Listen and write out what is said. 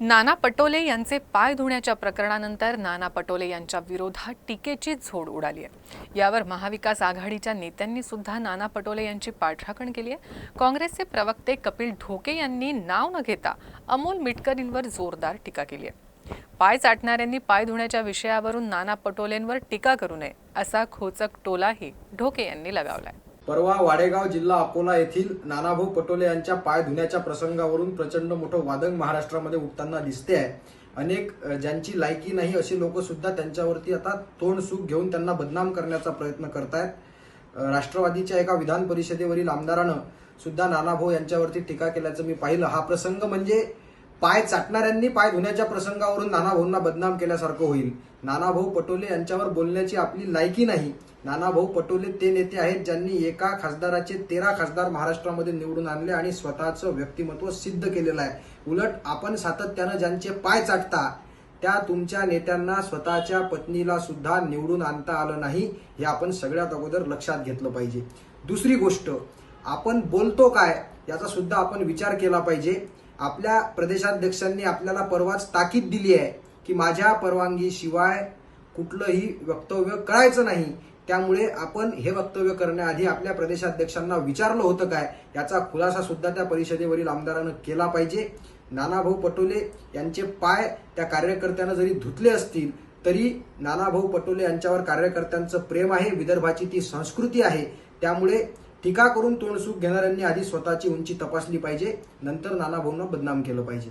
नाना पटोले यांचे पाय धुण्याच्या प्रकरणानंतर नाना पटोले यांच्या विरोधात टीकेची झोड उडाली आहे। यावर महाविकास आघाडीच्या नेत्यांनी सुद्धा नाना पटोले यांची पाठराखण केली आहे। काँग्रेसचे प्रवक्ते कपिल ढोके यांनी नाव न घेता अमोल मिटकरींवर जोरदार टीका केली आहे। पाय चाटणाऱ्यांनी पाय धुण्याच्या विषयावरून नाना पटोलेंवर टीका करू नये असा खोचक टोलाही ढोके यांनी लगावलाय। परवा वाडेगाव जिल्हा अकोला येथील नानाभाऊ पटोले यांच्या पाय धुण्याच्या प्रसंगावरून प्रचंड मोठं वादंग महाराष्ट्रामध्ये उठताना दिसते आहे। अनेक ज्यांची लायकी नाही असे लोक सुद्धा त्यांच्यावरती आता तोंड सूक घेऊन त्यांना बदनाम करण्याचा प्रयत्न करतायत। राष्ट्रवादीच्या एका विधान परिषदेवरील आमदारानं सुद्धा नानाभाऊ यांच्यावरती टीका केल्याचं मी पाहिलं। हा प्रसंग म्हणजे पाय चाटणाऱ्यांनी पाय धुण्याच्या प्रसंगावरून नानाभाऊंना बदनाम केल्यासारखं होईल। नानाभाऊ पटोले यांच्यावर बोलण्याची आपली लायकी नाही। नानाभाऊ पटोले ते नेते आहेत ज्यांनी एका खासदाराचे 13 खासदार महाराष्ट्रामध्ये निवडून आणले आणि स्वतःचं व्यक्तिमत्व सिद्ध केलेलं आहे। उलट आपण सातत्यानं ज्यांचे पाय चाटता त्या तुमच्या नेत्यांना स्वतःच्या पत्नीला सुद्धा निवडून आणता आलं नाही, हे आपण सगळ्यात अगोदर लक्षात घेतलं पाहिजे। दुसरी गोष्ट, आपण बोलतो काय याचा सुद्धा आपण विचार केला पाहिजे। आपल्या प्रदेशाध्यक्षांनी आपल्याला परवाच ताकीद दिली आहे की माझ्या परवानगीशिवाय कुठलंही वक्तव्य करायचं नाही। त्यामुळे आपण हे वक्तव्य करण्याआधी आपल्या प्रदेशाध्यक्षांना विचारलं होतं काय याचा खुलासा सुद्धा त्या परिषदेवरील आमदारानं केला पाहिजे। नानाभाऊ पटोले यांचे पाय त्या कार्यकर्त्यांना जरी धुतले असतील तरी नानाभाऊ पटोले यांच्यावर कार्यकर्त्यांचं प्रेम आहे, विदर्भाची ती संस्कृती आहे। त्यामुळे टीका करून तोंडसूक घेणाऱ्यांनी आधी स्वतःची उंची तपासली पाहिजे, नंतर नानाभाऊंना बदनाम केलं पाहिजे।